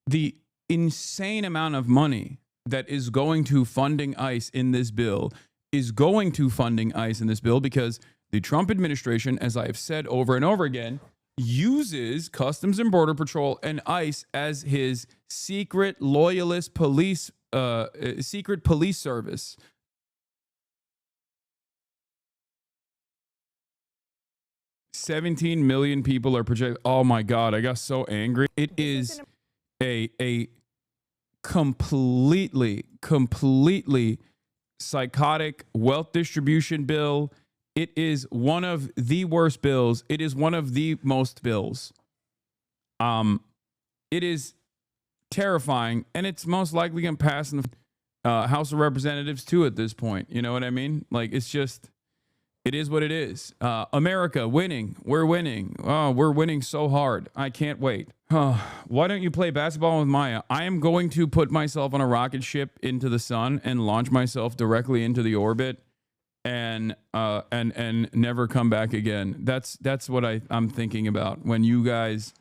the insane amount of money that is going to funding ICE in this bill is going to funding ICE in this bill because the Trump administration, as I have said over and over again, uses Customs and Border Patrol and ICE as his secret loyalist police, secret police service. $17 million people are projected. Oh my God, I got so angry. It is a completely psychotic wealth distribution bill. It is one of the worst bills. It is one of the most bills. It is terrifying, and it's most likely going to pass in the House of Representatives too at this point. You know what I mean? Like, it's just, it is what it is. America winning. We're winning. Oh, we're winning so hard. I can't wait. Why don't you play basketball with Maya? I am going to put myself on a rocket ship into the sun and launch myself directly into the orbit and never come back again. That's what I'm thinking about when you guys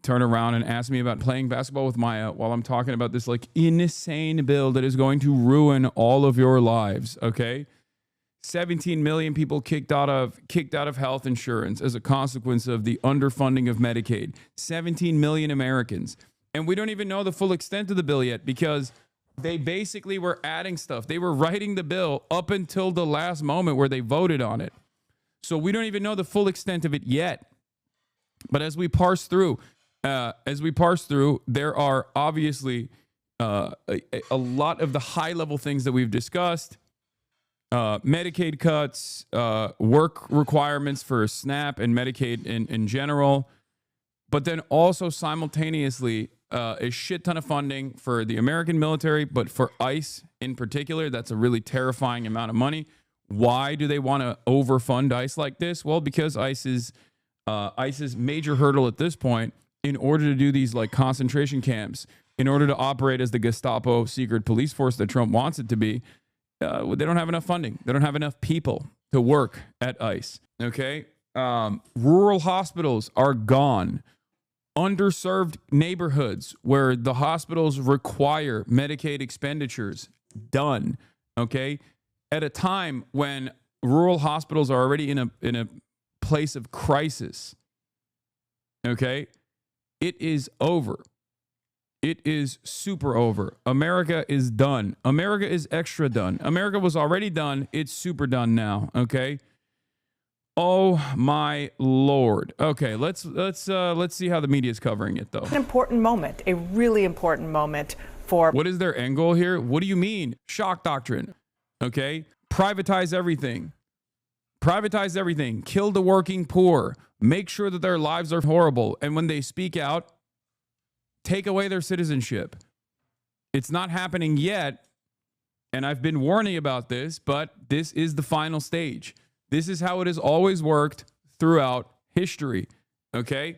turn around and ask me about playing basketball with Maya while I'm talking about this like insane bill that is going to ruin all of your lives. Okay. 17 million people kicked out of health insurance as a consequence of the underfunding of Medicaid. 17 million Americans. And we don't even know the full extent of the bill yet because they basically were adding stuff. They were writing the bill up until the last moment where they voted on it. So we don't even know the full extent of it yet. But as we parse through, there are obviously a lot of the high level things that we've discussed. Medicaid cuts, work requirements for SNAP and Medicaid in general, but then also simultaneously a shit ton of funding for the American military, but for ICE in particular. That's a really terrifying amount of money. Why do they want to overfund ICE like this? Well, because ICE's major hurdle at this point, in order to do these like concentration camps, in order to operate as the Gestapo secret police force that Trump wants it to be, they don't have enough funding. They don't have enough people to work at ICE. Okay. Rural hospitals are gone. Underserved neighborhoods where the hospitals require Medicaid expenditures done. Okay. At a time when rural hospitals are already in a place of crisis. Okay. It is over. It is super over. America is done. America is extra done. America was already done. It's super done now. Okay. Oh my Lord. Okay, let's see how the media is covering it though. An important moment, a really important moment for. What is their end goal here? What do you mean? Shock doctrine. Okay. Privatize everything. Privatize everything. Kill the working poor. Make sure that their lives are horrible. And when they speak out, take away their citizenship. It's not happening yet, and I've been warning about this, but this is the final stage. This is how it has always worked throughout history, okay?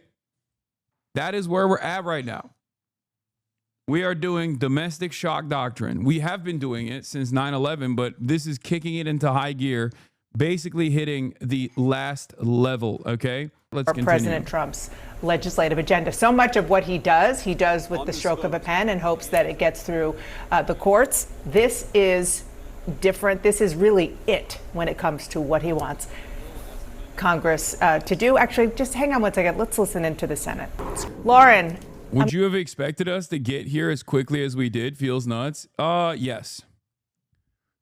That is where we're at right now. We are doing domestic shock doctrine. We have been doing it since 9/11, but this is kicking it into high gear, basically hitting the last level, okay? Let's continue. President Trump's legislative agenda. So much of what he does with the stroke of a pen and hopes that it gets through the courts. This is different. This is really it when it comes to what he wants Congress to do. Actually, just hang on one second. Let's listen into the Senate. Lauren. Would you have expected us to get here as quickly as we did? Feels nuts. Yes.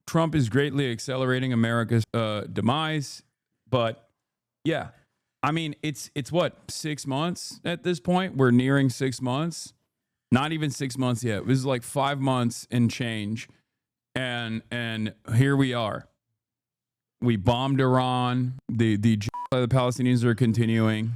Trump is greatly accelerating America's demise, but yeah. I mean, it's what, 6 months at this point? We're nearing 6 months. Not even 6 months yet. This is like 5 months and change. And here we are. We bombed Iran. The Palestinians are continuing.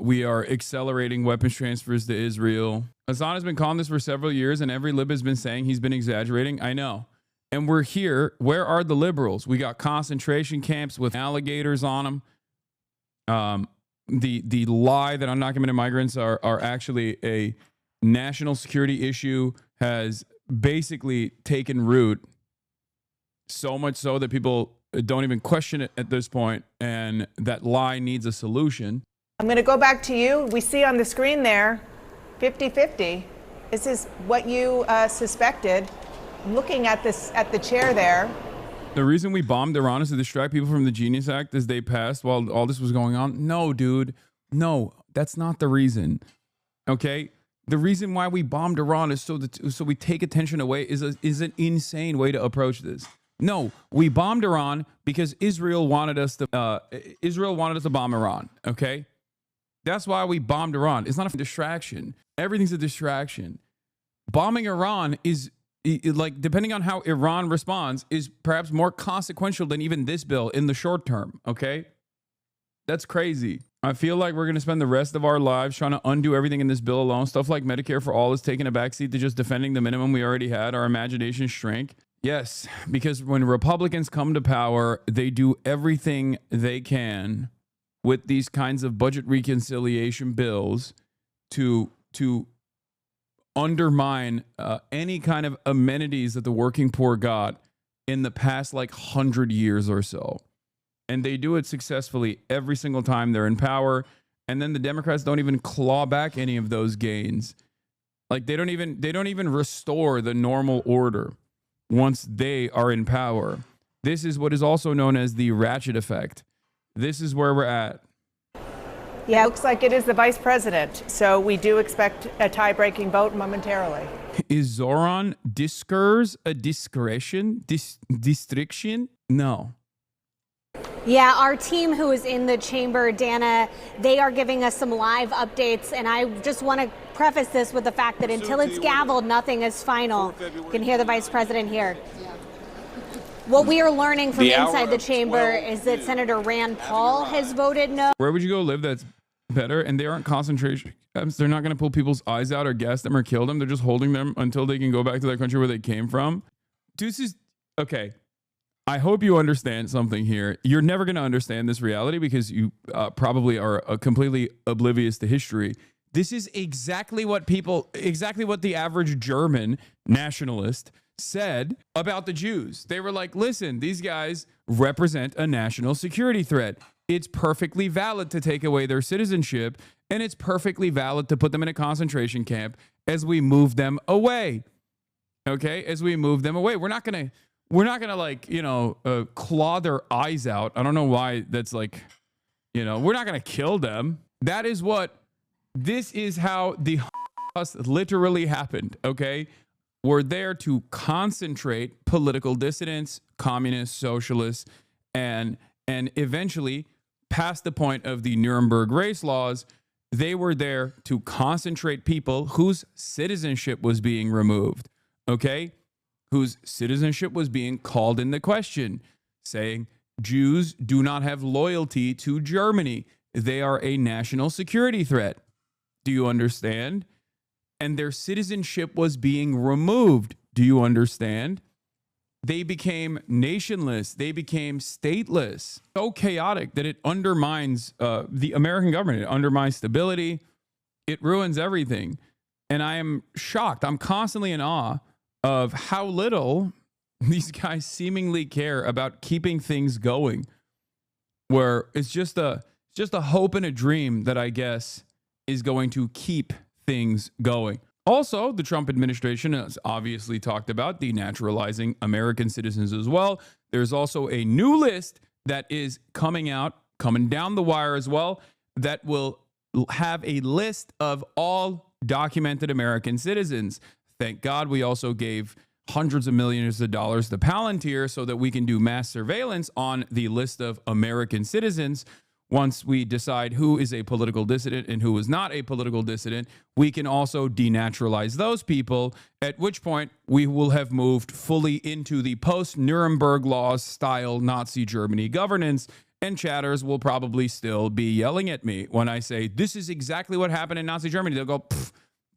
We are accelerating weapons transfers to Israel. Hasan has been calling this for several years, and every lib has been saying he's been exaggerating. I know. And we're here. Where are the liberals? We got concentration camps with alligators on them. The lie that undocumented migrants are actually a national security issue has basically taken root, so much so that people don't even question it at this point, and that lie needs a solution. I'm going to go back to you. We see on the screen there 50-50. This is what you suspected. Looking at this, at the chair there. The reason we bombed Iran is to distract people from the Genius Act as they passed while all this was going on. No, dude. No, that's not the reason. Okay? The reason why we bombed Iran is so we take attention away is an insane way to approach this. No, we bombed Iran because Israel wanted us to bomb Iran, okay? That's why we bombed Iran. It's not a distraction. Everything's a distraction. Bombing Iran is like, depending on how Iran responds, is perhaps more consequential than even this bill in the short term, okay? That's crazy. I feel like we're going to spend the rest of our lives trying to undo everything in this bill alone. Stuff like Medicare for all is taking a backseat to just defending the minimum we already had. Our imaginations shrink. Yes, because when Republicans come to power, they do everything they can with these kinds of budget reconciliation bills to undermine any kind of amenities that the working poor got in the past like 100 years or so. And they do it successfully every single time they're in power. And then the Democrats don't even claw back any of those gains. Like they don't even restore the normal order once they are in power. This is what is also known as the ratchet effect. This is where we're at. Yeah, it looks like it is the vice president. So we do expect a tie-breaking vote momentarily. Is Zoran discourse a discretion? Distriction? No. Yeah, our team who is in the chamber, Dana, they are giving us some live updates. And I just want to preface this with the fact that until it's gavelled, nothing is final. You can hear the vice president here. What we are learning from inside the chamber is that Senator Rand Paul has voted no. Where would you go live that's better? And they aren't concentration camps. They're not going to pull people's eyes out or gas them or kill them. They're just holding them until they can go back to their country where they came from. Dude, this is okay. I hope you understand something here. You're never going to understand this reality because you probably are completely oblivious to history. This is exactly what the average German nationalist said about the Jews. They were like, listen, these guys represent a national security threat. It's perfectly valid to take away their citizenship, and it's perfectly valid to put them in a concentration camp as we move them away. Okay? As we move them away. We're not going to like, claw their eyes out. I don't know why that's like, we're not going to kill them. This is how the literally happened, okay? We're there to concentrate political dissidents, communists, socialists, and eventually, past the point of the Nuremberg race laws, they were there to concentrate people whose citizenship was being removed, okay? Whose citizenship was being called into question, saying Jews do not have loyalty to Germany. They are a national security threat. Do you understand? And their citizenship was being removed. Do you understand? They became nationless. They became stateless. So chaotic that it undermines the American government. It undermines stability. It ruins everything. And I am shocked. I'm constantly in awe of how little these guys seemingly care about keeping things going, where it's just a hope and a dream that I guess is going to keep things going. Also, the Trump administration has obviously talked about denaturalizing American citizens as well. There's also a new list that is coming down the wire as well, that will have a list of all documented American citizens. Thank God we also gave hundreds of millions of dollars to Palantir so that we can do mass surveillance on the list of American citizens. Once we decide who is a political dissident and who is not a political dissident, we can also denaturalize those people, at which point we will have moved fully into the post-Nuremberg laws style Nazi Germany governance, and chatters will probably still be yelling at me when I say, this is exactly what happened in Nazi Germany. They'll go,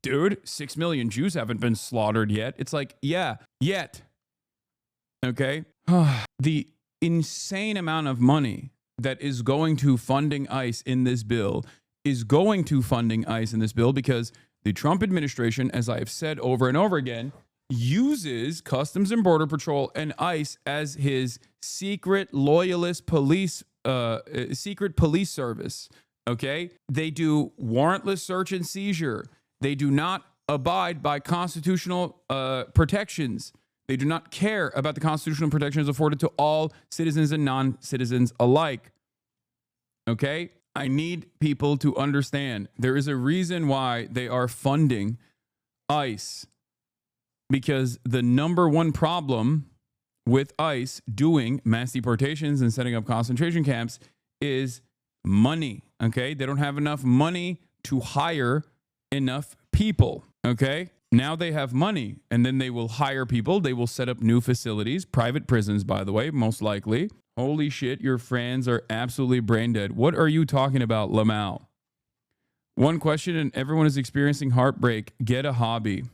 dude, 6 million Jews haven't been slaughtered yet. It's like, yeah, yet. Okay? The insane amount of money that is going to funding ICE in this bill is going to funding ICE in this bill because the Trump administration, as I have said over and over again, uses Customs and Border Patrol and ICE as his secret loyalist police, secret police service. Okay? They do warrantless search and seizure. They do not abide by constitutional protections. They do not care about the constitutional protections afforded to all citizens and non-citizens alike. Okay? I need people to understand there is a reason why they are funding ICE, because the number one problem with ICE doing mass deportations and setting up concentration camps is money. Okay? They don't have enough money to hire enough people. Okay? Now they have money, and then they will hire people. They will set up new facilities, private prisons, by the way, most likely. Holy shit, your fans are absolutely brain dead. What are you talking about, Lamau? One question, and everyone is experiencing heartbreak. Get a hobby,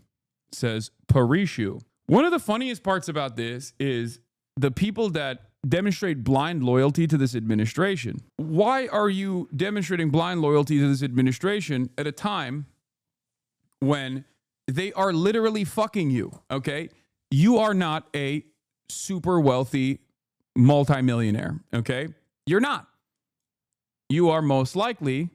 says Parishu. One of the funniest parts about this is the people that demonstrate blind loyalty to this administration. Why are you demonstrating blind loyalty to this administration at a time when they are literally fucking you, okay? You are not a super wealthy multimillionaire, okay? You're not. You are most likely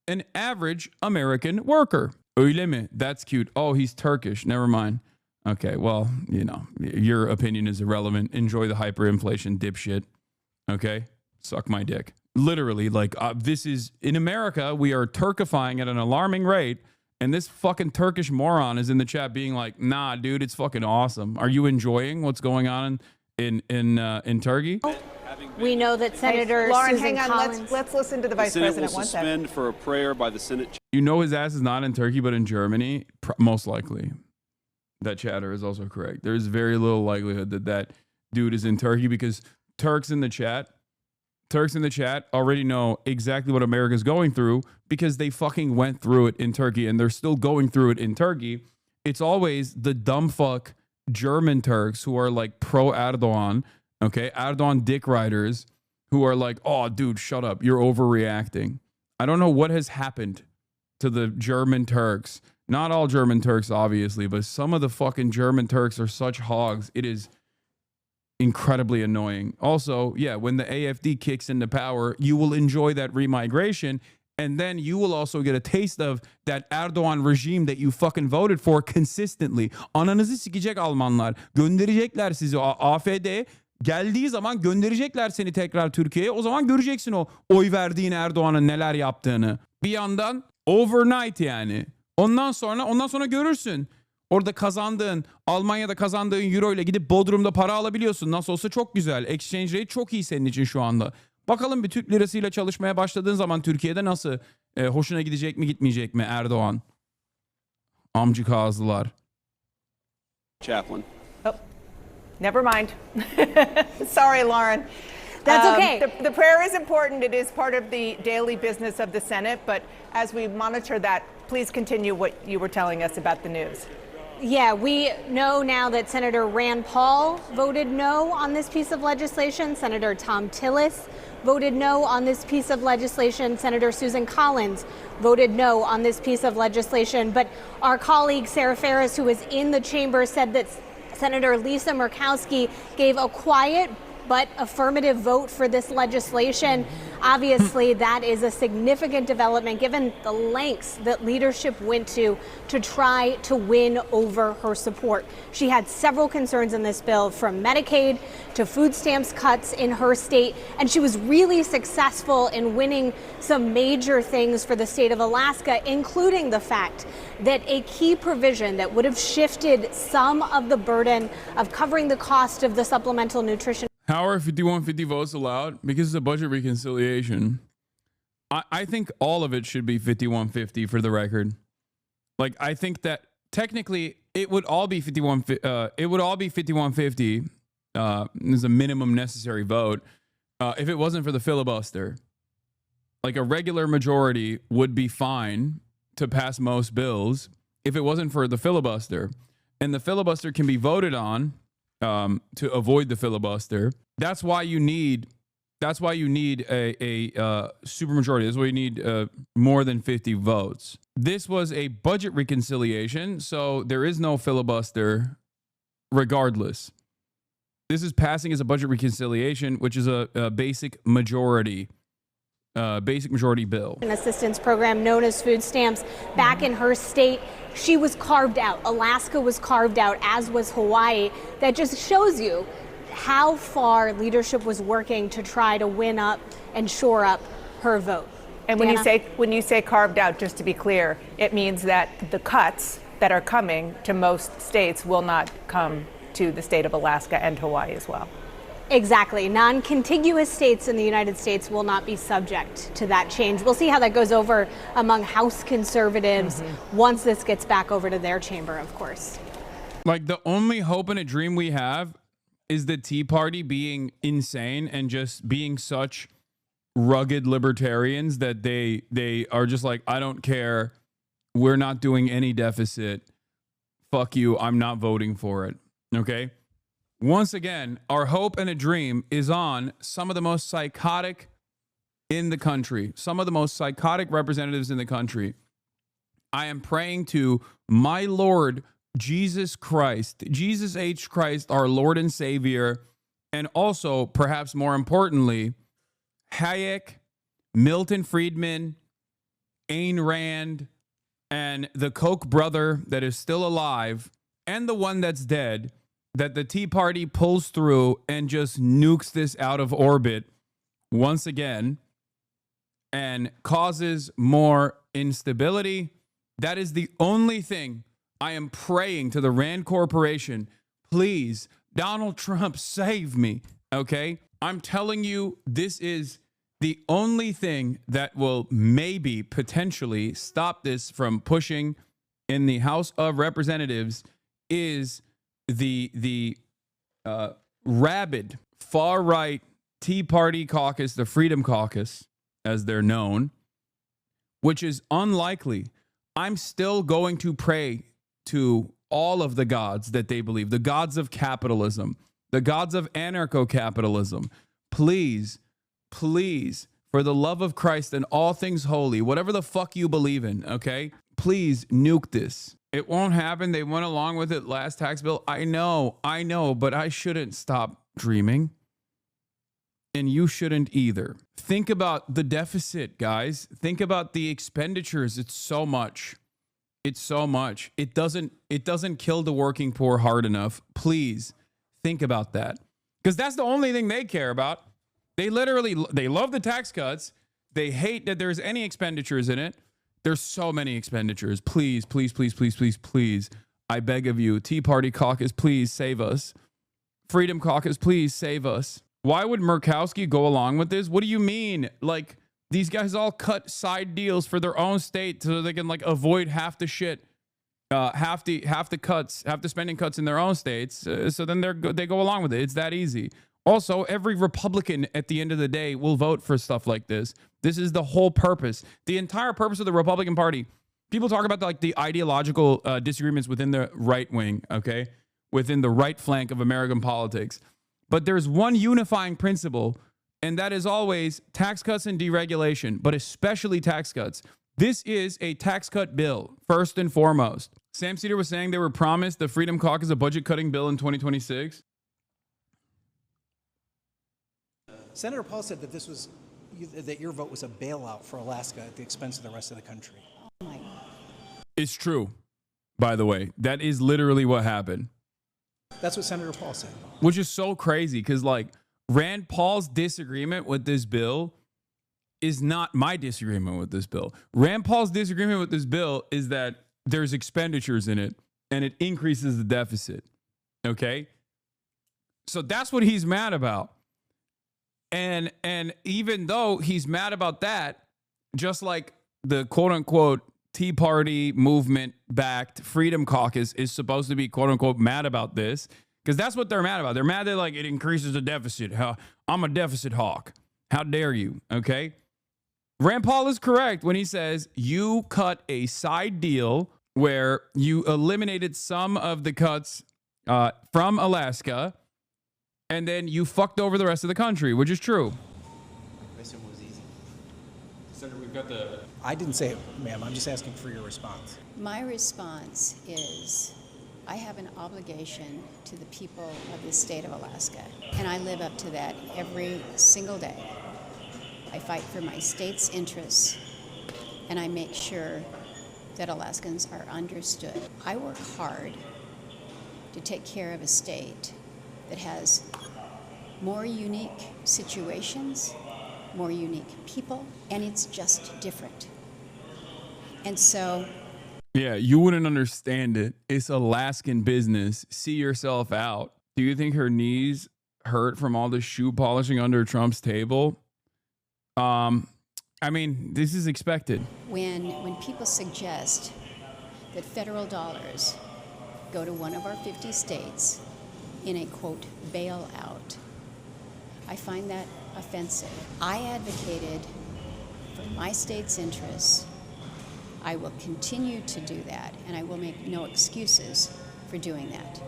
an average American worker. Öyle mi? That's cute. Oh, he's Turkish. Never mind. Okay, well, you know, your opinion is irrelevant. Enjoy the hyperinflation, dipshit. Okay? Suck my dick. Literally, like, this is, in America, we are Turkifying at an alarming rate. And this fucking Turkish moron is in the chat being like, nah, dude, it's fucking awesome. Are you enjoying what's going on in Turkey? We know that Senator Lauren, Susan hang on. Collins. Let's listen to the Vice Senate President will one second. suspend for a prayer by the Senate. You know his ass is not in Turkey, but in Germany, most likely. That chatter is also correct. There's very little likelihood that that dude is in Turkey, because Turks in the chat already know exactly what America's going through, because they fucking went through it in Turkey, and they're still going through it in Turkey. It's always the dumb fuck German Turks who are like pro Erdogan, okay? Erdogan dick riders who are like, oh, dude, shut up. You're overreacting. I don't know what has happened to the German Turks. Not all German Turks, obviously, but some of the fucking German Turks are such hogs. It is incredibly annoying. Also, yeah, when the AfD kicks into power, you will enjoy that remigration, and then you will also get a taste of that Erdogan regime that you fucking voted for consistently. Ananızı sikecek Almanlar. Gönderecekler sizi AfD. Geldiği zaman gönderecekler seni tekrar Türkiye'ye. O zaman göreceksin o oy verdiğin Erdoğan'ın neler yaptığını. Bir yandan overnight yani. Ondan sonra görürsün. Orada kazandığın, Almanya'da kazandığın euro ile gidip Bodrum'da para alabiliyorsun. Nasıl olsa çok güzel. Exchange rate çok iyi senin için şu anda. Bakalım bir Türk lirasıyla çalışmaya başladığın zaman Türkiye'de nasıl hoşuna gidecek mi gitmeyecek mi Erdoğan? Amcık ağızlılar. Chaplain. Oh, never mind. Sorry, Lauren. That's okay. The prayer is important. It is part of the daily business of the Senate. But as we monitor that, please continue what you were telling us about the news. Yeah, we know now that Senator Rand Paul voted no on this piece of legislation. Senator Tom Tillis voted no on this piece of legislation. Senator Susan Collins voted no on this piece of legislation. But our colleague Sarah Ferris, who was in the chamber, said that Senator Lisa Murkowski gave a quiet but affirmative vote for this legislation. Obviously, that is a significant development given the lengths that leadership went to try to win over her support. She had several concerns in this bill, from Medicaid to food stamps cuts in her state, and she was really successful in winning some major things for the state of Alaska, including the fact that a key provision that would have shifted some of the burden of covering the cost of the supplemental nutrition. How are 5150 votes allowed? Because it's a budget reconciliation. I think all of it should be 5150 for the record. Like, I think that technically it would all be 5150 as a minimum necessary vote if it wasn't for the filibuster. Like, a regular majority would be fine to pass most bills if it wasn't for the filibuster. And the filibuster can be voted on to avoid the filibuster. That's why you need a supermajority. That's why you need more than 50 votes. This was a budget reconciliation, so there is no filibuster regardless. This is passing as a budget reconciliation, which is a basic majority. basic majority bill. An assistance program known as food stamps back in her state. She was carved out. Alaska was carved out, as was Hawaii. That just shows you how far leadership was working to try to win up and shore up her vote. And when you say carved out, just to be clear, it means that the cuts that are coming to most states will not come to the state of Alaska and Hawaii as well. Exactly. Non-contiguous states in the United States will not be subject to that change. We'll see how that goes over among House conservatives once this gets back over to their chamber, of course. Like, the only hope and a dream we have is the Tea Party being insane and just being such rugged libertarians that they are just like, I don't care. We're not doing any deficit. Fuck you. I'm not voting for it. Okay? Once again, our hope and a dream is on some of the most psychotic in the country, some of the most psychotic representatives in the country. I am praying to my Lord Jesus Christ, Jesus H. Christ, our Lord and Savior, and also, perhaps more importantly, Hayek, Milton Friedman, Ayn Rand, and the Koch brother that is still alive, and the one that's dead, that the Tea Party pulls through and just nukes this out of orbit once again and causes more instability. That is the only thing I am praying to the Rand Corporation. Please, Donald Trump, save me, okay? I'm telling you, this is the only thing that will maybe potentially stop this from pushing in the House of Representatives is the rabid far-right Tea Party caucus, the Freedom Caucus, as they're known, which is unlikely. I'm still going to pray to all of the gods that they believe, the gods of capitalism, the gods of anarcho-capitalism. Please, please, for the love of Christ and all things holy, whatever the fuck you believe in, okay? Please nuke this. It won't happen. They went along with it last tax bill. I know, but I shouldn't stop dreaming. And you shouldn't either. Think about the deficit, guys. Think about the expenditures. It's so much. It's so much. It doesn't kill the working poor hard enough. Please think about that. Because that's the only thing they care about. They love the tax cuts. They hate that there's any expenditures in it. There's so many expenditures. Please, please, please, please, please, please. I beg of you. Tea Party caucus, please save us. Freedom Caucus, please save us. Why would Murkowski go along with this? What do you mean? Like, these guys all cut side deals for their own state so they can like avoid half the shit, half the spending cuts in their own states. So then they go along with it. It's that easy. Also, every Republican at the end of the day will vote for stuff like this. This is the whole purpose. The entire purpose of the Republican Party. People talk about like the ideological disagreements within the right wing, okay? Within the right flank of American politics. But there's one unifying principle, and that is always tax cuts and deregulation, but especially tax cuts. This is a tax cut bill, first and foremost. Sam Cedar was saying they were promised the Freedom Caucus a budget cutting bill in 2026. Senator Paul said that that your vote was a bailout for Alaska at the expense of the rest of the country. Oh my God. It's true, by the way. That is literally what happened. That's what Senator Paul said. Which is so crazy because, like, Rand Paul's disagreement with this bill is not my disagreement with this bill. Rand Paul's disagreement with this bill is that there's expenditures in it and it increases the deficit. Okay? So that's what he's mad about. And even though he's mad about that, just like the quote unquote Tea Party movement backed Freedom Caucus is supposed to be quote unquote mad about this, because that's what they're mad about. They're mad that like it increases the deficit. I'm a deficit hawk. How dare you? Okay. Rand Paul is correct when he says you cut a side deal where you eliminated some of the cuts from Alaska, and then you fucked over the rest of the country, which is true. This one was easy. Senator, we've got the... I didn't say it, ma'am. I'm just asking for your response. My response is I have an obligation to the people of the state of Alaska, and I live up to that every single day. I fight for my state's interests, and I make sure that Alaskans are understood. I work hard to take care of a state that has more unique situations, more unique people, and it's just different. And so, Yeah, you wouldn't understand it. It's Alaskan business. See yourself out. Do you think her knees hurt from all the shoe polishing under Trump's table? I mean, this is expected. when people suggest that federal dollars go to one of our 50 states in a, quote, bailout, I find that offensive. I advocated for my state's interests. I will continue to do that, and I will make no excuses for doing that.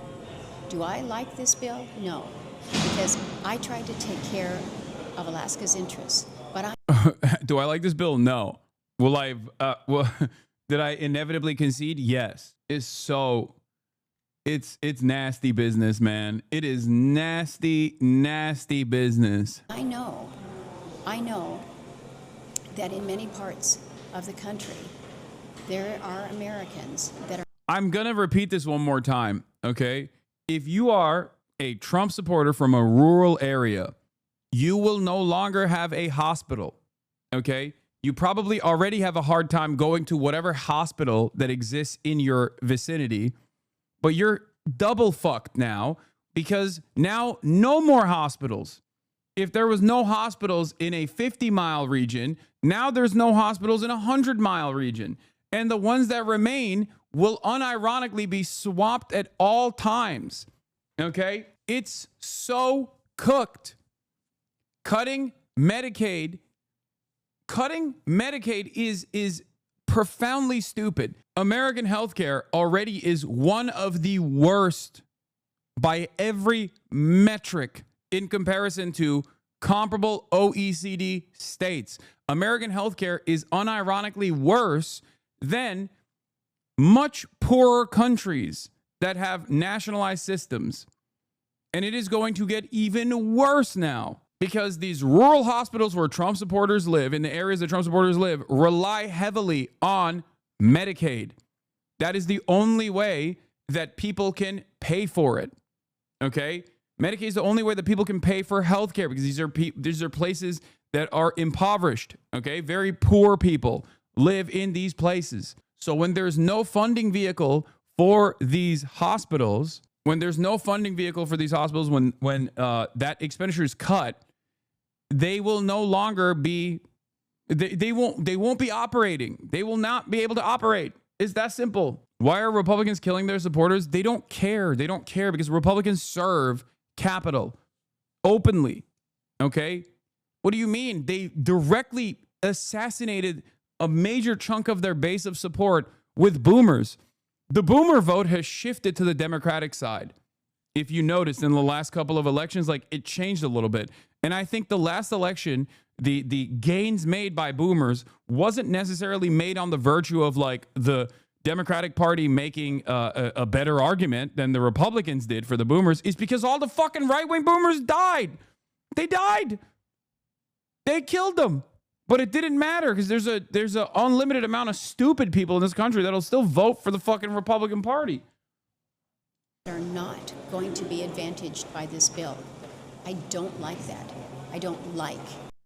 Do I like this bill? No, because I tried to take care of Alaska's interests, but I... Do I like this bill? No. Will I? Did I inevitably concede? Yes. It's nasty business, man. It is nasty, nasty business. I know that in many parts of the country, there are Americans that are... I'm going to repeat this one more time, okay? If you are a Trump supporter from a rural area, you will no longer have a hospital, okay? You probably already have a hard time going to whatever hospital that exists in your vicinity, but you're double fucked now because now no more hospitals. If there was no hospitals in a 50-mile region, now there's no hospitals in a 100-mile region. And the ones that remain will unironically be swapped at all times. Okay? It's so cooked. Cutting Medicaid is profoundly stupid. American healthcare already is one of the worst by every metric in comparison to comparable OECD states. American healthcare is unironically worse than much poorer countries that have nationalized systems. And it is going to get even worse now because these rural hospitals where Trump supporters live, in the areas that Trump supporters live, rely heavily on Medicaid. That is the only way that people can pay for it. Okay? Medicaid is the only way that people can pay for healthcare because these are places that are impoverished. Okay? Very poor people live in these places. So when there's no funding vehicle for these hospitals, when that expenditure is cut, they will no longer be, they won't be operating. They will not be able to operate. It's that simple. Why are Republicans killing their supporters? They don't care. They don't care because Republicans serve capital openly. Okay? What do you mean? They directly assassinated a major chunk of their base of support with boomers. The boomer vote has shifted to the Democratic side. If you noticed in the last couple of elections, like it changed a little bit. And I think the last election, the gains made by boomers wasn't necessarily made on the virtue of like the Democratic Party making a better argument than the Republicans did for the boomers. It's because all the fucking right-wing boomers died. They died. They killed them. But it didn't matter because there's a unlimited amount of stupid people in this country that'll still vote for the fucking Republican Party. Are not going to be advantaged by this bill. I don't like that. I don't like.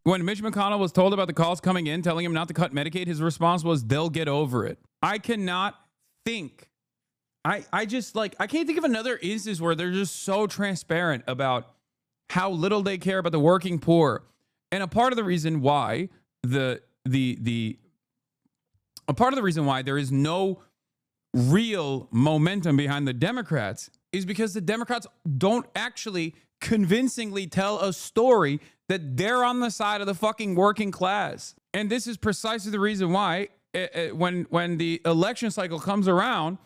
When Mitch McConnell was told about the calls coming in telling him not to cut Medicaid, his response was, they'll get over it. I cannot think. I can't think of another instance where they're just so transparent about how little they care about the working poor. And a part of the reason why a part of the reason why there is no real momentum behind the Democrats is because the Democrats don't actually convincingly tell a story that they're on the side of the fucking working class. And this is precisely the reason why when the election cycle comes around,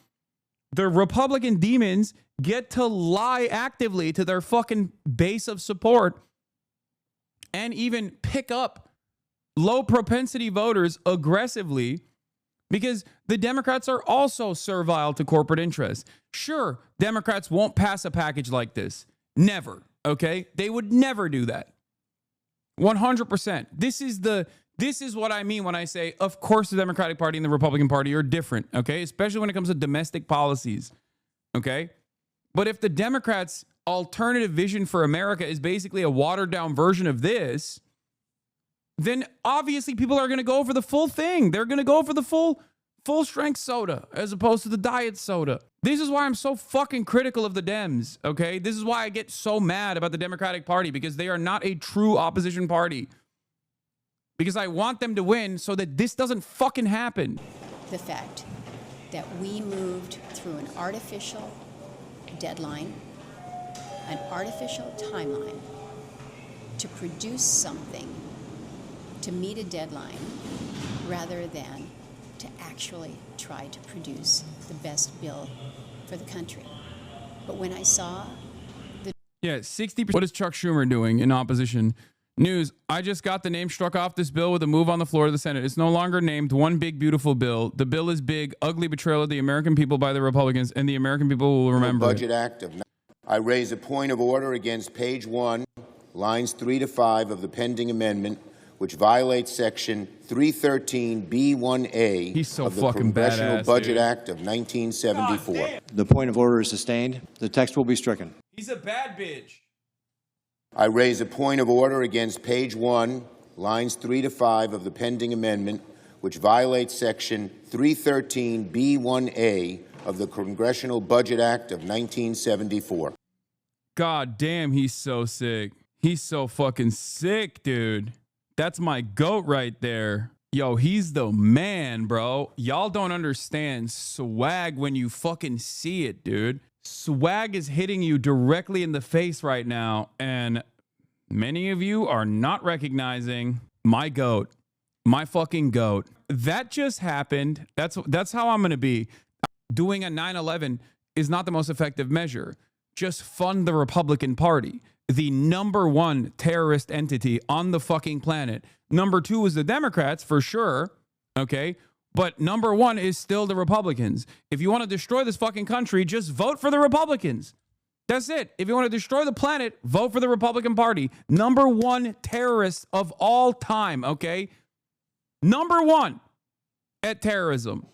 the Republican demons get to lie actively to their fucking base of support and even pick up low propensity voters aggressively because the Democrats are also servile to corporate interests. Sure, Democrats won't pass a package like this. Never, okay? They would never do that. 100%. This is what I mean when I say, of course, the Democratic Party and the Republican Party are different, okay? Especially when it comes to domestic policies, okay? But if the Democrats' alternative vision for America is basically a watered down version of this, then obviously people are going to go for the full thing. They're going to go for the full strength soda as opposed to the diet soda. This is why I'm so fucking critical of the Dems, okay? This is why I get so mad about the Democratic Party, because they are not a true opposition party. Because I want them to win so that this doesn't fucking happen. The fact that we moved through an artificial deadline, an artificial timeline to produce something, to meet a deadline, rather than to actually try to produce the best bill for the country. But when I saw the... Yeah, 60%. What is Chuck Schumer doing in opposition? News, I just got the name struck off this bill with a move on the floor of the Senate. It's no longer named One Big Beautiful Bill. The bill is big, ugly betrayal of the American people by the Republicans, and the American people will remember Budget Act of... I raise a point of order against page 1, lines 3 to 5 of the pending amendment, which violates Section 313B1A of the Congressional Budget Act of 1974. The point of order is sustained. The text will be stricken. He's a bad bitch. I raise a point of order against page 1, lines 3 to 5 of the pending amendment, which violates Section 313B1A of the Congressional Budget Act of 1974. God damn, he's so sick. He's so fucking sick, dude. That's my goat right there. Yo, he's the man, bro. Y'all don't understand swag when you fucking see it, dude. Swag is hitting you directly in the face right now, and many of you are not recognizing my goat, my fucking goat. That just happened. That's how I'm going to be. Doing a 9/11 is not the most effective measure. Just fund the Republican Party, the number one terrorist entity on the fucking planet. Number 2 is the Democrats, for sure, okay? But number 1 is still the Republicans. If you want to destroy this fucking country, just vote for the Republicans. That's it. If you want to destroy the planet, vote for the Republican Party. Number 1 terrorist of all time, okay? Number 1 at terrorism.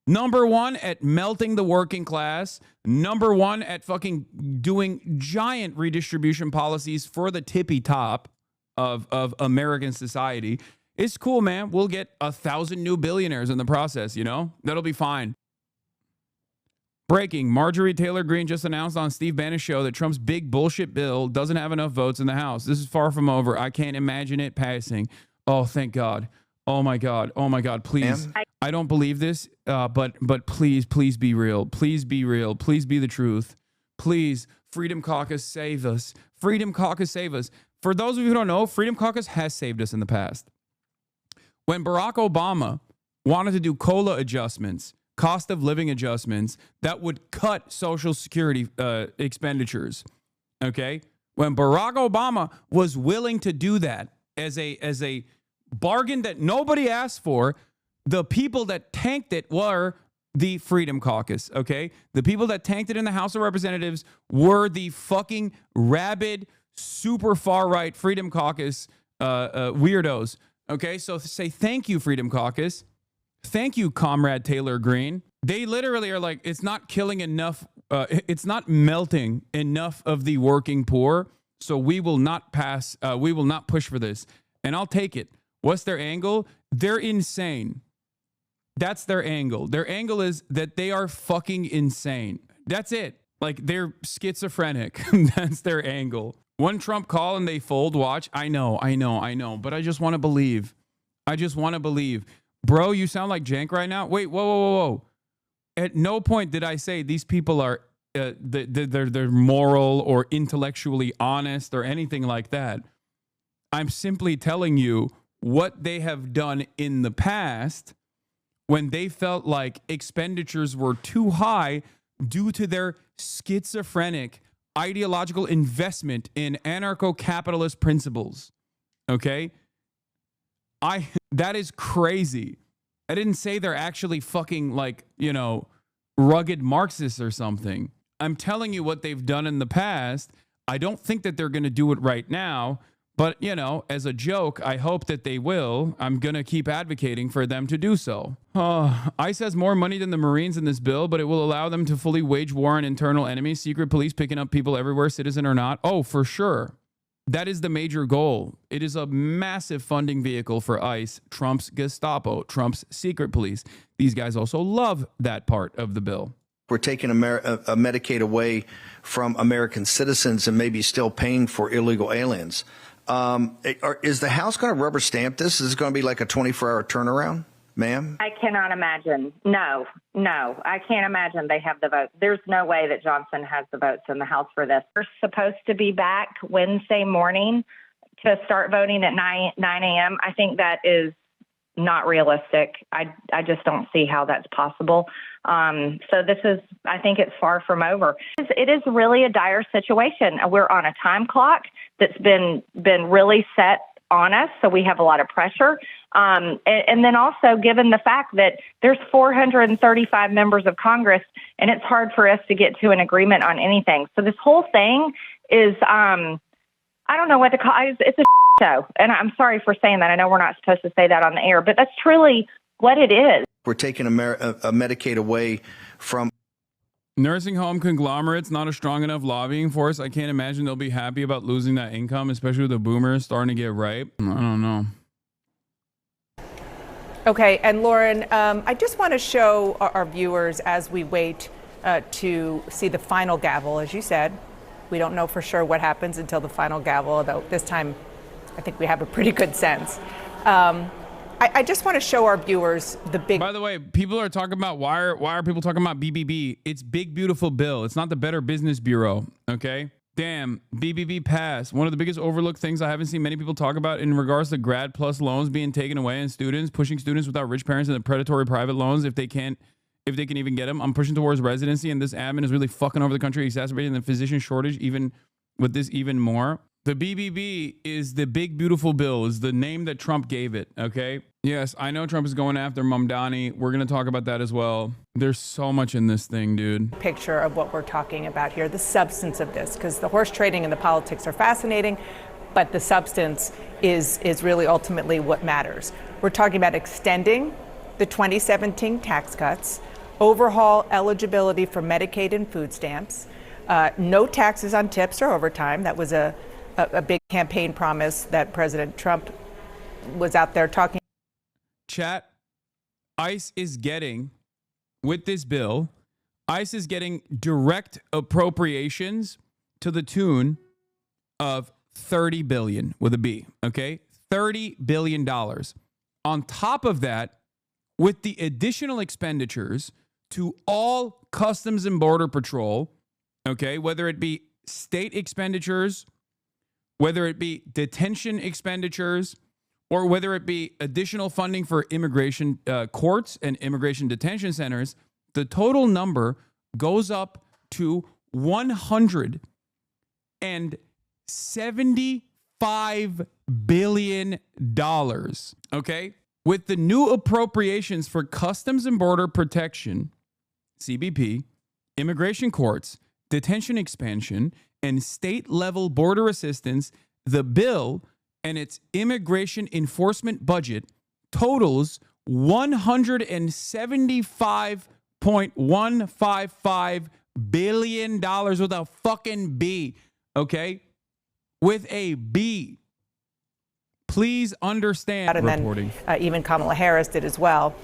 Number 1 at melting the working class. Number 1 at fucking doing giant redistribution policies for the tippy top of American society. It's cool, man. We'll get 1,000 new billionaires in the process, you know? That'll be fine. Breaking. Marjorie Taylor Greene just announced on Steve Bannon's show that Trump's big bullshit bill doesn't have enough votes in the House. This is far from over. I can't imagine it passing. Oh, thank God. Oh, my God. Oh, my God. Please. I don't believe this, but please be real. Please be real. Please be the truth. Please, Freedom Caucus, save us. Freedom Caucus, save us. For those of you who don't know, Freedom Caucus has saved us in the past. When Barack Obama wanted to do COLA adjustments, cost of living adjustments, that would cut Social Security expenditures, okay? When Barack Obama was willing to do that as a bargain that nobody asked for, the people that tanked it were the Freedom Caucus, okay? The people that tanked it in the House of Representatives were the fucking rabid, super far-right Freedom Caucus weirdos. Okay, so say thank you, Freedom Caucus. Thank you, Comrade Taylor Greene. They literally are like, it's not killing enough, it's not melting enough of the working poor, so we will not pass, we will not push for this. And I'll take it. What's their angle? They're insane. That's their angle. Their angle is that they are fucking insane. That's it. Like, they're schizophrenic. That's their angle. One Trump call and they fold, watch. I know. But I just want to believe. Bro, you sound like Jank right now. Wait, whoa. At no point did I say these people are they're moral or intellectually honest or anything like that. I'm simply telling you what they have done in the past when they felt like expenditures were too high due to their schizophrenic ideological investment in anarcho-capitalist principles. Okay? That is crazy. I didn't say they're actually fucking like, you know, rugged Marxists or something. I'm telling you what they've done in the past. I don't think that they're going to do it right now, But, you know, as a joke, I hope that they will. I'm going to keep advocating for them to do so. ICE has more money than the Marines in this bill, but it will allow them to fully wage war on internal enemies, secret police picking up people everywhere, citizen or not. Oh, for sure. That is the major goal. It is a massive funding vehicle for ICE, Trump's Gestapo, Trump's secret police. These guys also love that part of the bill. We're taking Medicaid away from American citizens and maybe still paying for illegal aliens. Is the House going to rubber stamp this? Is it going to be like a 24-hour turnaround, ma'am? I cannot imagine. No, I can't imagine they have the vote. There's no way that Johnson has the votes in the House for this. We're supposed to be back Wednesday morning to start voting at 9 a.m. I think that is not realistic. I just don't see how that's possible. So this is, I think it's far from over. It is really a dire situation. We're on a time clock that's been really set on us, so we have a lot of pressure. And then also given the fact that there's 435 members of Congress, and it's hard for us to get to an agreement on anything. So this whole thing is, I don't know what to call it. It's a show. And I'm sorry for saying that. I know we're not supposed to say that on the air, but that's truly what it is. We're taking a Medicaid away from nursing home conglomerates, not a strong enough lobbying force. I can't imagine they'll be happy about losing that income, especially with the boomers starting to get ripe. I don't know. Okay, and Lauren, I just want to show our viewers as we wait to see the final gavel. As you said, we don't know for sure what happens until the final gavel, although this time I think we have a pretty good sense. I just want to show our viewers the big... By the way, people are talking about, why are people talking about BBB? It's Big Beautiful Bill. It's not the Better Business Bureau, okay? Damn, BBB passed. One of the biggest overlooked things I haven't seen many people talk about in regards to grad plus loans being taken away and students, pushing students without rich parents into predatory private loans if they can even get them. I'm pushing towards residency, and this admin is really fucking over the country, exacerbating the physician shortage even with this even more. The BBB is the Big Beautiful Bill, is the name that Trump gave it, okay? Yes, I know Trump is going after Mamdani. We're going to talk about that as well. There's so much in this thing, dude. Picture of what we're talking about here, the substance of this, because the horse trading and the politics are fascinating, but the substance is really ultimately what matters. We're talking about extending the 2017 tax cuts, overhaul eligibility for Medicaid and food stamps, no taxes on tips or overtime. That was a big campaign promise that President Trump was out there talking. Chat, ICE is getting, with this bill, ICE is getting direct appropriations to the tune of $30 billion with a B, okay? $30 billion. On top of that, with the additional expenditures to all Customs and Border Patrol, okay, whether it be state expenditures, whether it be detention expenditures, or whether it be additional funding for immigration courts and immigration detention centers, the total number goes up to $175 billion, okay? With the new appropriations for Customs and Border Protection, CBP, immigration courts, detention expansion, and state-level border assistance, the bill and its immigration enforcement budget totals $175.155 billion with a fucking B, okay? With a B. Please understand. And then even Kamala Harris did as well.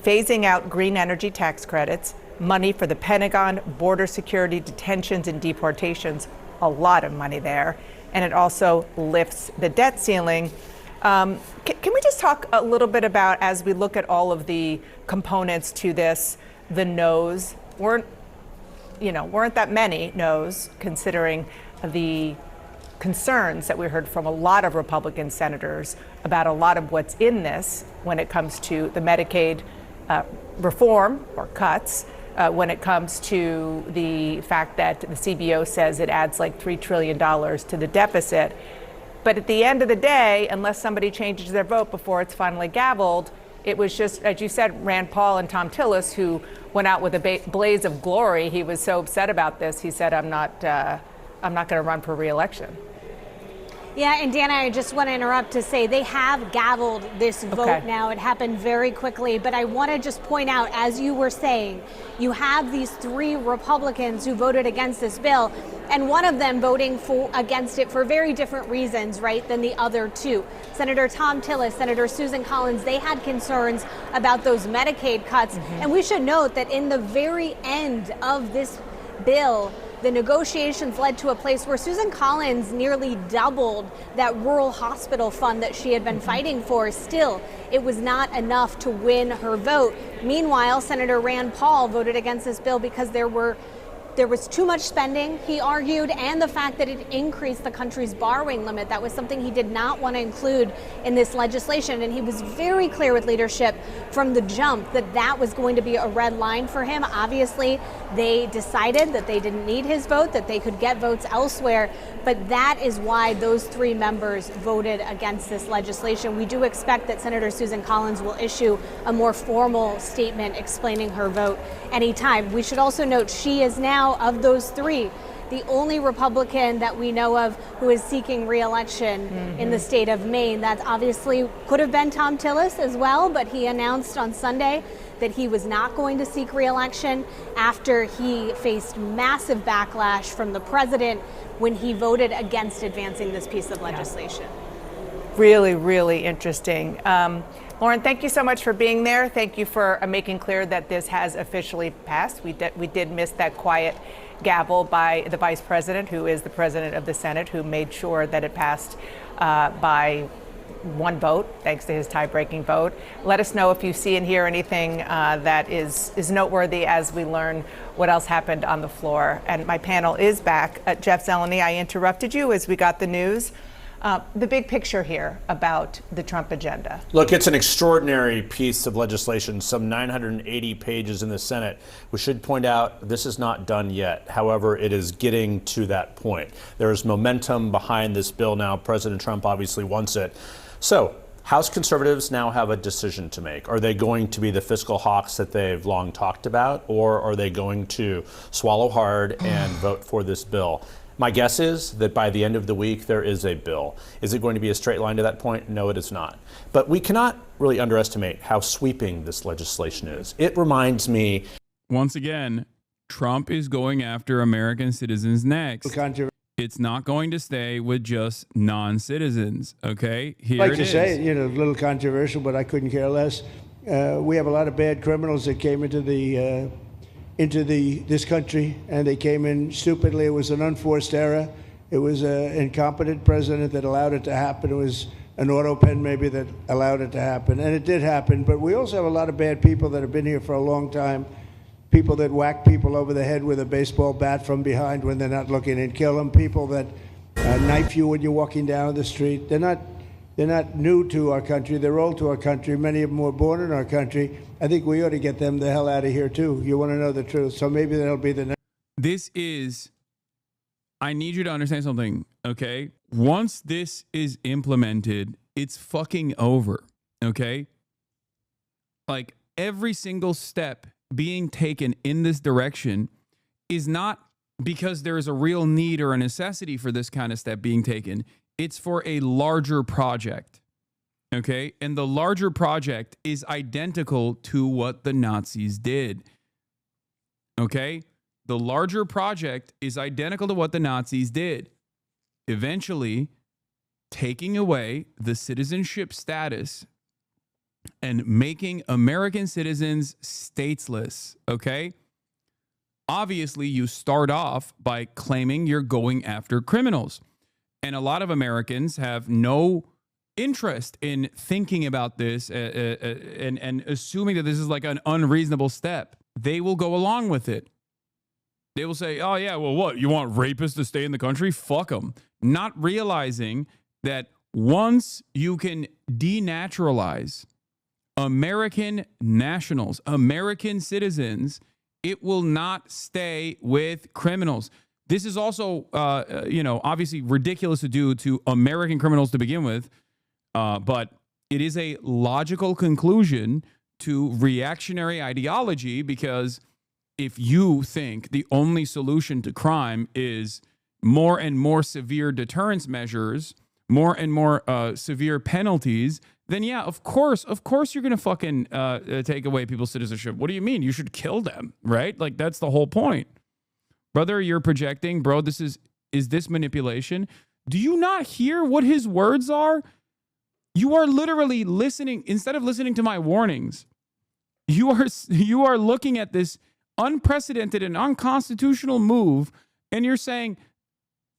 Phasing out green energy tax credits, money for the Pentagon, border security, detentions, and deportations. A lot of money there. And it also lifts the debt ceiling. Can we just talk a little bit about, as we look at all of the components to this, the no's weren't that many no's, considering the concerns that we heard from a lot of Republican senators about a lot of what's in this when it comes to the Medicaid reform or cuts, when it comes to the fact that the CBO says it adds like $3 trillion to the deficit. But at the end of the day, unless somebody changes their vote before it's finally gavelled, it was just, as you said, Rand Paul and Tom Tillis, who went out with a blaze of glory. He was so upset about this. He said, I'm not going to run for re-election. Yeah, and Dana, I just want to interrupt to say they have gavelled this vote now. It happened very quickly, but I want to just point out, as you were saying, you have these 3 Republicans who voted against this bill, and one of them voting against it for very different reasons, right, than the other 2. Senator Tom Tillis, Senator Susan Collins, they had concerns about those Medicaid cuts. And we should note that in the very end of this bill, the negotiations led to a place where Susan Collins nearly doubled that rural hospital fund that she had been fighting for. Still, it was not enough to win her vote. Meanwhile, Senator Rand Paul voted against this bill because there was too much spending, he argued, and the fact that it increased the country's borrowing limit. That was something he did not want to include in this legislation. And he was very clear with leadership from the jump that that was going to be a red line for him. Obviously, they decided that they didn't need his vote, that they could get votes elsewhere. But that is why those 3 members voted against this legislation. We do expect that Senator Susan Collins will issue a more formal statement explaining her vote anytime. We should also note she is now, of those 3, the only Republican that we know of who is seeking re-election in the state of Maine. That obviously could have been Tom Tillis as well, but he announced on Sunday that he was not going to seek re-election after he faced massive backlash from the president when he voted against advancing this piece of legislation. Really, really interesting. Lauren, thank you so much for being there. Thank you for making clear that this has officially passed. We did miss that quiet gavel by the vice president, who is the president of the Senate, who made sure that it passed by 1 vote, thanks to his tie-breaking vote. Let us know if you see and hear anything that is noteworthy as we learn what else happened on the floor. And my panel is back. Jeff Zeleny, I interrupted you as we got the news. The big picture here about the Trump agenda. Look, it's an extraordinary piece of legislation, some 980 pages in the Senate. We should point out this is not done yet. However, it is getting to that point. There is momentum behind this bill now. President Trump obviously wants it. So House conservatives now have a decision to make. Are they going to be the fiscal hawks that they've long talked about, or are they going to swallow hard and vote for this bill? My guess is that by the end of the week, there is a bill. Is it going to be a straight line to that point? No, it is not. But we cannot really underestimate how sweeping this legislation is. It reminds me. Once again, Trump is going after American citizens next. It's not going to stay with just non-citizens, okay? Here like it to is. say, a little controversial, but I couldn't care less. We have a lot of bad criminals that came into this country, and they came in stupidly. It was an unforced error. It was an incompetent president that allowed it to happen. It was an auto pen maybe that allowed it to happen, and it did happen. But we also have a lot of bad people that have been here for a long time, people that whack people over the head with a baseball bat from behind when they're not looking and kill them, people that knife you when you're walking down the street. They're not new to our country. They're old to our country. Many of them were born in our country. I think we ought to get them the hell out of here, too. You want to know the truth. So maybe that'll be the next. This is, I need you to understand something, okay? Once this is implemented, it's fucking over, okay? Like, every single step being taken in this direction is not because there is a real need or a necessity for this kind of step being taken. It's for a larger project, okay? And the larger project is identical to what the Nazis did, okay? The larger project is identical to what the Nazis did. Eventually, taking away the citizenship status and making American citizens stateless, okay? Obviously, you start off by claiming you're going after criminals. And a lot of Americans have no interest in thinking about this and assuming that this is like an unreasonable step. They will go along with it. They will say, oh, yeah, well, what? You want rapists to stay in the country? Fuck them. Not realizing that once you can denaturalize American nationals, American citizens, it will not stay with criminals. This is also, obviously ridiculous to do to American criminals to begin with, but it is a logical conclusion to reactionary ideology, because if you think the only solution to crime is more and more severe deterrence measures, more and more severe penalties, then yeah, of course you're going to fucking take away people's citizenship. What do you mean? You should kill them, right? Like, that's the whole point. Brother, you're projecting, bro, is this manipulation? Do you not hear what his words are? You are literally listening, instead of listening to my warnings, you are looking at this unprecedented and unconstitutional move, and you're saying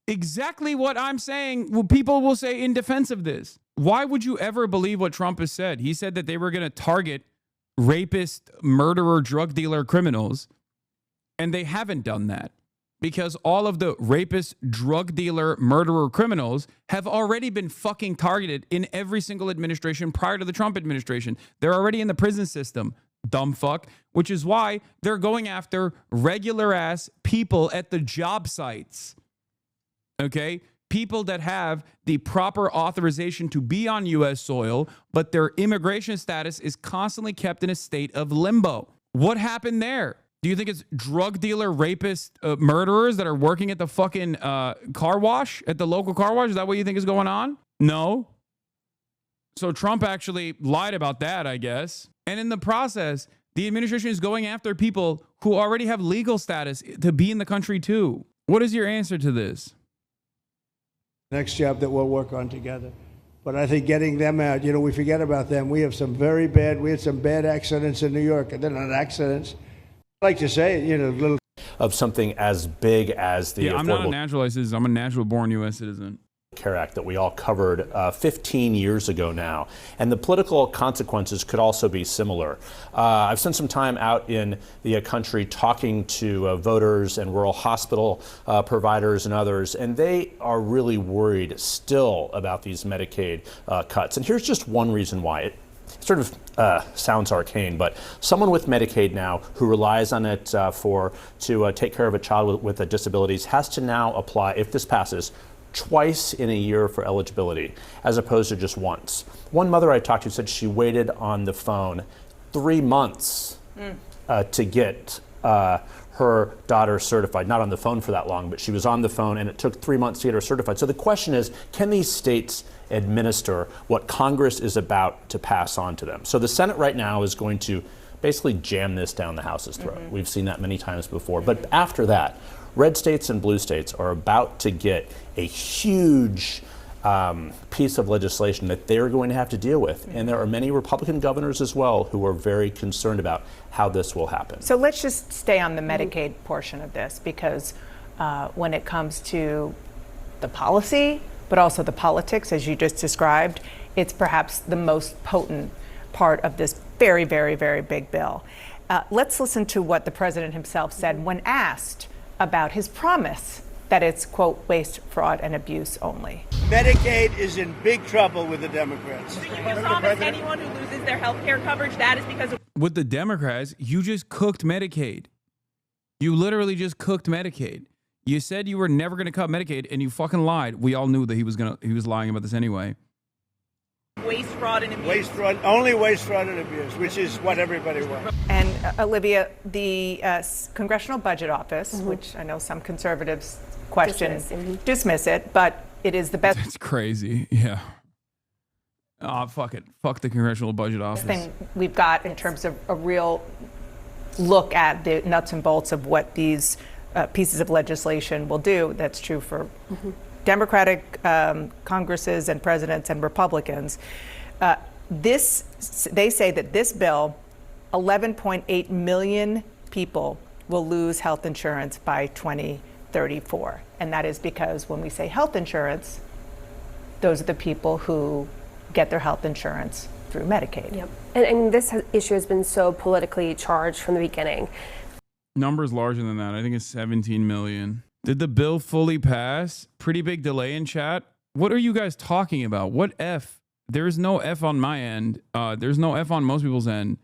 exactly what I'm saying people will say in defense of this. Why would you ever believe what Trump has said? He said that they were going to target rapist, murderer, drug dealer criminals, and they haven't done that because all of the rapist, drug dealer, murderer criminals have already been fucking targeted in every single administration prior to the Trump administration. They're already in the prison system, dumb fuck, which is why they're going after regular ass people at the job sites. Okay? People that have the proper authorization to be on U.S. soil, but their immigration status is constantly kept in a state of limbo. What happened there? Do you think it's drug dealer, rapist, murderers that are working at the fucking car wash, at the local car wash? Is that what you think is going on? No. So Trump actually lied about that, I guess. And in the process, the administration is going after people who already have legal status to be in the country too. What is your answer to this? Next job that we'll work on together. But I think getting them out, we forget about them. We had some bad accidents in New York, and they're not accidents. I like to say, little of something as big as the I'm not a naturalized citizen. I'm a natural born U.S. citizen. Care Act that we all covered 15 years ago now. And the political consequences could also be similar. I've spent some time out in the country talking to voters and rural hospital providers and others, and they are really worried still about these Medicaid cuts. And here's just one reason why. It sort of sounds arcane, but someone with Medicaid now who relies on it to take care of a child with disabilities has to now apply, if this passes, twice in a year for eligibility, as opposed to just once. One mother I talked to said she waited on the phone 3 months to get her daughter certified. Not on the phone for that long, but she was on the phone, and it took 3 months to get her certified. So the question is, can these states administer what Congress is about to pass on to them? So the Senate right now is going to basically jam this down the House's throat. We've seen that many times before. But after that, red states and blue states are about to get a huge piece of legislation that they're going to have to deal with. And there are many Republican governors as well who are very concerned about how this will happen. So let's just stay on the Medicaid portion of this, because when it comes to the policy, but also the politics, as you just described, it's perhaps the most potent part of this very, very, very big bill. Let's listen to what the president himself said when asked about his promise that it's, quote, waste, fraud, and abuse only. Medicaid is in big trouble with the Democrats. You promise anyone who loses their health care coverage, that is because of... With the Democrats, you just cooked Medicaid. You literally just cooked Medicaid. You said you were never going to cut Medicaid, and you fucking lied. We all knew that he was lying about this anyway. Waste, fraud, and abuse. Only waste, fraud, and abuse, which is what everybody wants. And Olivia, the Congressional Budget Office, which I know some conservatives dismiss it, but it is the best. It's crazy, yeah. Oh, fuck it. Fuck the Congressional Budget Office. Thing we've got in terms of a real look at the nuts and bolts of what these pieces of legislation will do. That's true for Democratic Congresses and presidents and Republicans. They say that this bill, 11.8 million people will lose health insurance by 2034. And that is because when we say health insurance, those are the people who get their health insurance through Medicaid. Yep. And this issue has been so politically charged from the beginning. Numbers larger than that. I think it's 17 million. Did the bill fully pass? Pretty big delay in chat. What are you guys talking about? What F? There's no F on my end. There's no F on most people's end.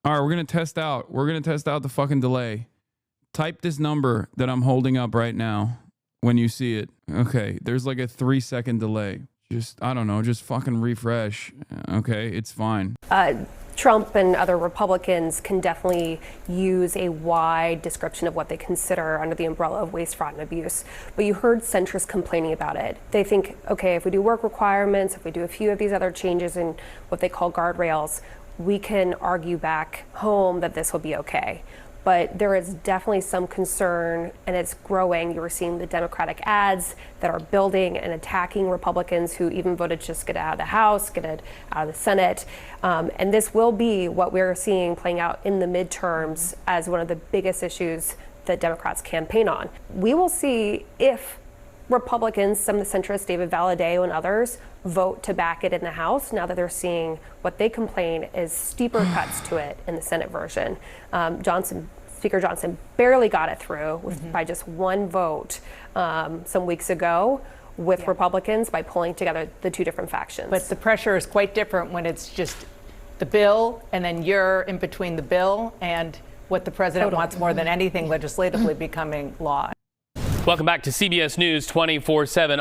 All right, we're going to test out. We're going to test out the fucking delay. Type this number that I'm holding up right now when you see it. Okay, there's like a 3-second delay. Just, I don't know, just fucking refresh. Okay, it's fine. Trump and other Republicans can definitely use a wide description of what they consider under the umbrella of waste, fraud, and abuse. But you heard centrists complaining about it. They think, okay, if we do work requirements, if we do a few of these other changes in what they call guardrails, we can argue back home that this will be okay. But there is definitely some concern, and it's growing. You're seeing the Democratic ads that are building and attacking Republicans who even voted to just get out of the House, get it out of the Senate. And this will be what we're seeing playing out in the midterms as one of the biggest issues that Democrats campaign on. We will see if Republicans, some of the centrists, David Valadao and others, vote to back it in the House now that they're seeing what they complain is steeper cuts to it in the Senate version. Speaker Johnson barely got it through by just one vote some weeks ago with Republicans by pulling together the two different factions. But the pressure is quite different when it's just the bill and then you're in between the bill and what the president wants more than anything legislatively becoming law. Welcome back to CBS News 24/7.